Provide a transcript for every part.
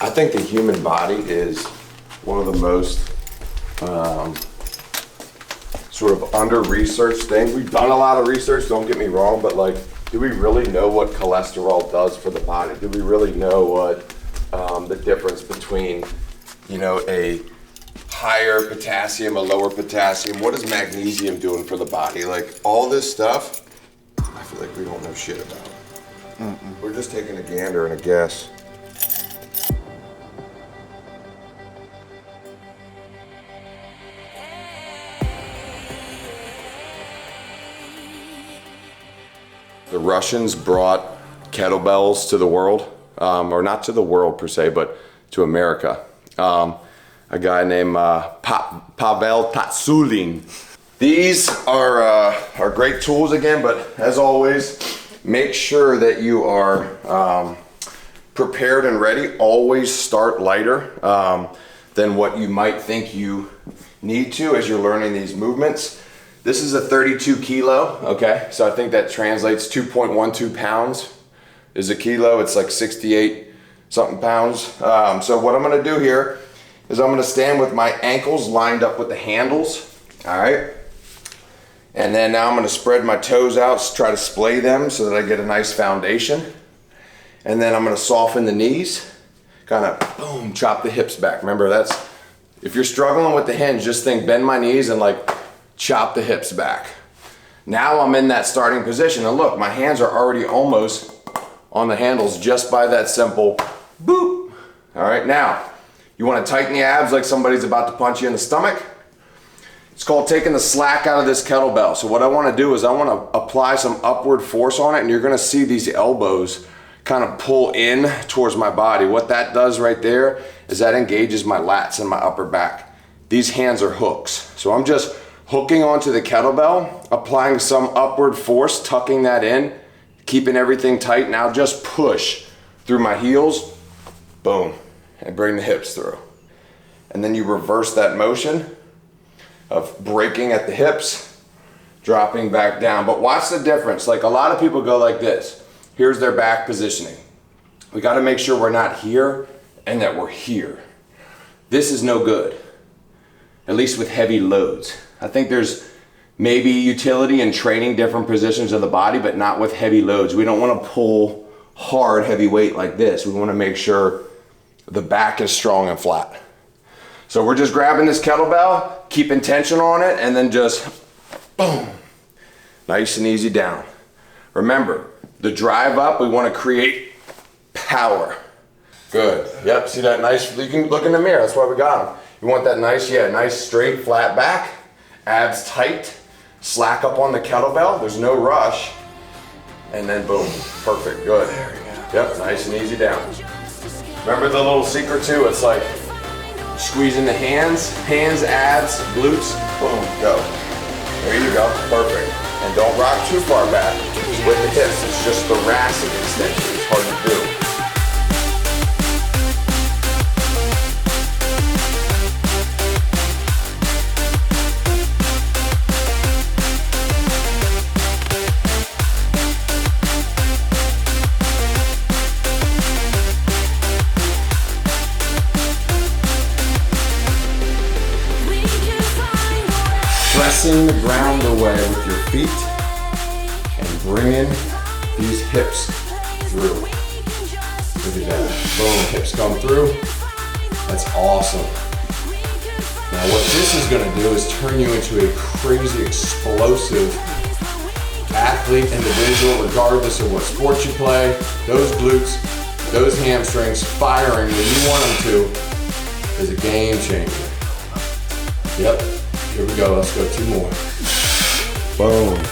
I think the human body is one of the most sort of under-researched things. We've done a lot of research, don't get me wrong, but like, do we really know what cholesterol does for the body? Do we really know what the difference between, you know, a higher potassium, a lower potassium? What is magnesium doing for the body? Like, all this stuff, I feel like we don't know shit about. We're just taking a gander and a guess. The Russians brought kettlebells to the world, or not to the world per se, but to America. A guy named Pavel Tatsulin. These are great tools again, but as always, make sure that you are prepared and ready. Always start lighter than what you might think you need to as you're learning these movements. This is a 32 kilo, okay? So I think that translates 2.12 pounds is a kilo. It's like 68 something pounds. So what I'm gonna do here is I'm gonna stand with my ankles lined up with the handles, all right? And then now I'm gonna spread my toes out, try to splay them so that I get a nice foundation. And then I'm gonna soften the knees, kind of boom, chop the hips back. Remember, that's, if you're struggling with the hinge, just think bend my knees and like chop the hips back. Now I'm in that starting position, and look, my hands are already almost on the handles just by that simple boop. All right, now, you wanna tighten the abs like somebody's about to punch you in the stomach. It's called taking the slack out of this kettlebell. So what I wanna do is I wanna apply some upward force on it, and you're gonna see these elbows kind of pull in towards my body. What that does right there is that engages my lats and my upper back. These hands are hooks. So I'm just hooking onto the kettlebell, applying some upward force, tucking that in, keeping everything tight. Now just push through my heels, boom, and bring the hips through. And then you reverse that motion of breaking at the hips, dropping back down. But watch the difference. Like, a lot of people go like this. Here's their back positioning. We gotta make sure we're not here and that we're here. This is no good, at least with heavy loads. I think there's maybe utility in training different positions of the body, but not with heavy loads. We don't wanna pull hard, heavy weight like this. We wanna make sure the back is strong and flat. So we're just grabbing this kettlebell, keeping tension on it, and then just boom, nice and easy down. Remember, the drive up, we wanna create power. Good, yep, see that nice, you can look in the mirror, that's why we got them. You want that nice, yeah, nice straight flat back, abs tight, slack up on the kettlebell, there's no rush, and then boom, perfect, good. There we go. Yep, nice and easy down. Remember the little secret too, it's like squeezing the hands, abs, glutes, boom, go. There you go, perfect. And don't rock too far back with the hips, it's just thoracic extension, it's hard to do. Pressing the ground away with your feet and bringing these hips through. Look at that. Boom, hips come through. That's awesome. Now what this is gonna do is turn you into a crazy explosive athlete, individual, regardless of what sport you play. Those glutes, those hamstrings firing when you want them to is a game changer. Yep. Here we go, let's go 2 more. Boom.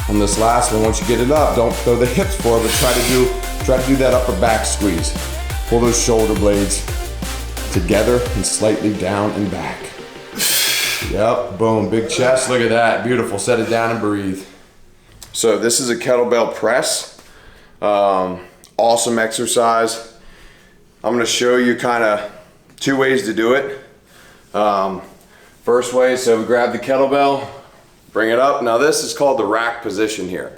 On this last one, once you get it up, don't throw the hips forward, but try to do that upper back squeeze. Pull those shoulder blades together and slightly down and back. Yep, boom, big chest, look at that, beautiful. Set it down and breathe. So this is a kettlebell press. Awesome exercise. I'm gonna show you kind of 2 ways to do it. First way, so we grab the kettlebell, bring it up. Now this is called the rack position here.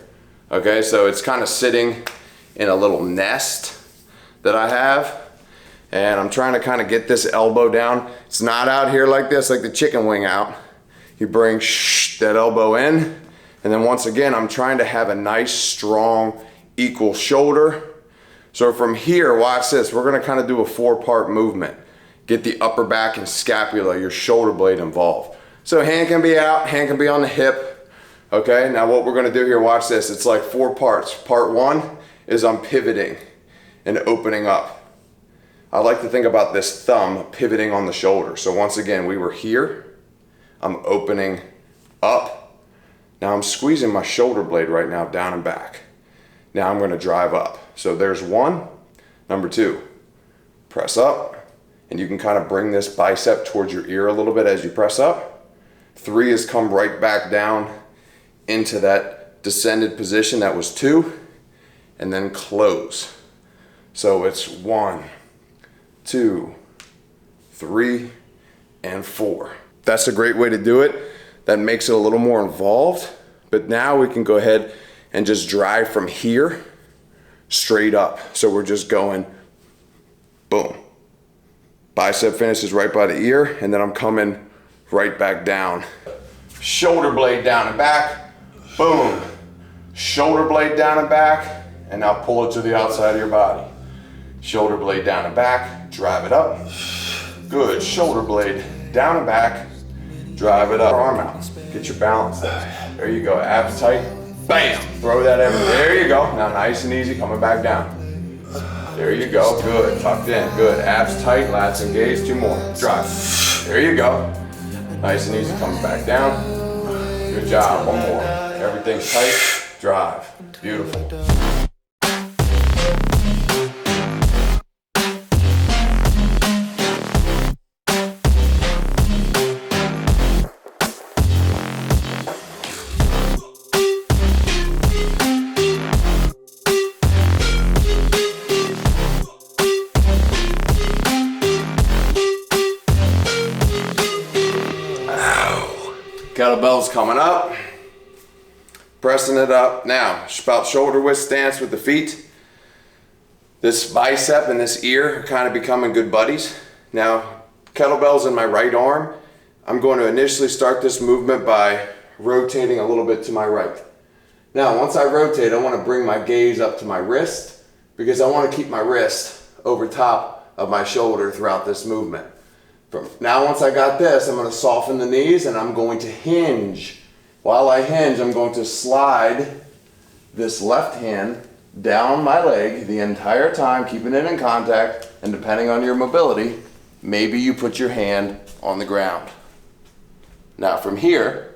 Okay, so it's kind of sitting in a little nest that I have. And I'm trying to kind of get this elbow down. It's not out here like this, like the chicken wing out. You bring that elbow in, and then once again, I'm trying to have a nice, strong, equal shoulder. So from here, watch this. We're gonna kind of do a 4-part movement. Get the upper back and scapula, your shoulder blade involved. So hand can be out, hand can be on the hip. Okay, now what we're gonna do here, watch this. It's like 4 parts. Part 1 is I'm pivoting and opening up. I like to think about this thumb pivoting on the shoulder. So once again, we were here. I'm opening up. Now I'm squeezing my shoulder blade right now down and back. Now I'm gonna drive up. So there's 1. Number 2, press up. And you can kind of bring this bicep towards your ear a little bit as you press up. 3 is come right back down into that descended position. That was 2. And then close. So it's 1, 2, 3, and 4. That's a great way to do it. That makes it a little more involved. But now we can go ahead and just drive from here straight up. So we're just going boom. Bicep finishes right by the ear, and then I'm coming right back down. Shoulder blade down and back, boom. Shoulder blade down and back, and now pull it to the outside of your body. Shoulder blade down and back, drive it up. Good, shoulder blade down and back, drive it up. Arm out, get your balance there. There you go, abs tight, bam, throw that everywhere. There you go, now nice and easy, coming back down. There you go, good, tucked in, good. Abs tight, lats engaged, 2 more. Drive. There you go. Nice and easy, coming back down. Good job, 1 more. Everything's tight, drive. Beautiful. Kettlebell's coming up, pressing it up. Now, about shoulder width stance with the feet. This bicep and this ear are kind of becoming good buddies. Now, kettlebell's in my right arm. I'm going to initially start this movement by rotating a little bit to my right. Now, once I rotate, I want to bring my gaze up to my wrist because I want to keep my wrist over top of my shoulder throughout this movement. Now once I got this, I'm going to soften the knees and I'm going to hinge. While I hinge, I'm going to slide this left hand down my leg the entire time, keeping it in contact, and depending on your mobility, maybe you put your hand on the ground. Now from here,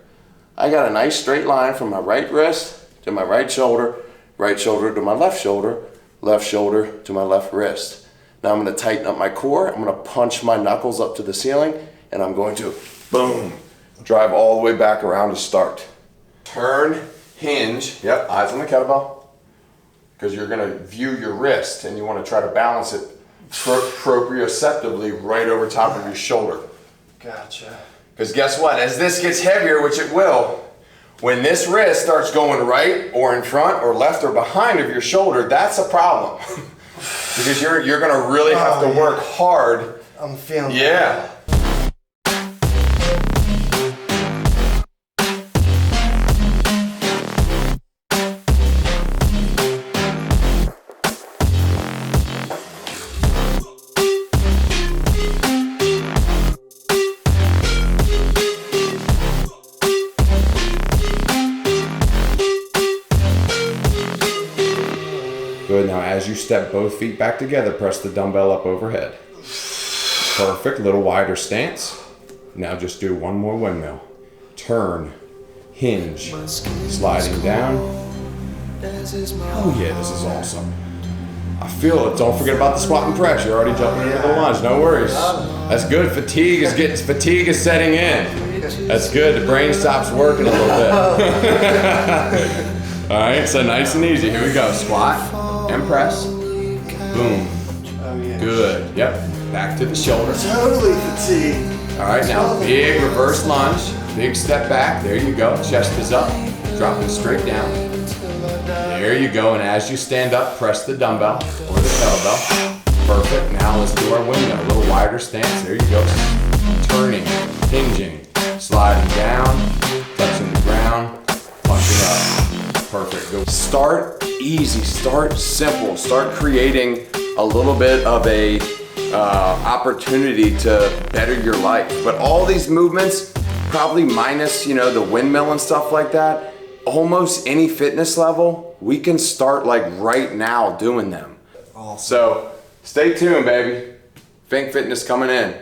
I got a nice straight line from my right wrist to my right shoulder to my left shoulder to my left wrist. Now I'm going to tighten up my core, I'm going to punch my knuckles up to the ceiling, and I'm going to, boom, drive all the way back around to start. Turn, hinge, yep, eyes on the kettlebell, because you're going to view your wrist, and you want to try to balance it proprioceptively right over top of your shoulder. Gotcha. Because guess what, as this gets heavier, which it will, when this wrist starts going right or in front or left or behind of your shoulder, that's a problem. Because you're gonna really have to work hard. I'm feeling that. Good, now as you step both feet back together, press the dumbbell up overhead. Perfect, little wider stance. Now just do 1 more windmill. Turn, hinge, sliding down. Oh yeah, this is awesome. I feel it, don't forget about the squat and press. You're already jumping into the lunge, no worries. That's good, fatigue is setting in. That's good, the brain stops working a little bit. All right, so nice and easy, here we go. Squat and press, boom, good, yep, back to the shoulder. Totally fatigued. All right, now big reverse lunge, big step back, there you go, chest is up, dropping straight down. There you go, and as you stand up, press the dumbbell or the kettlebell. Perfect. Now let's do our windmill. A little wider stance. There you go. Turning, hinging, sliding down, touching the ground, punching up. Perfect. Go. Start easy, start simple, start creating a little bit of a opportunity to better your life. But all these movements, probably minus, the windmill and stuff like that, almost any fitness level, we can start like right now doing them. Awesome. So stay tuned, baby. Think Fitness coming in.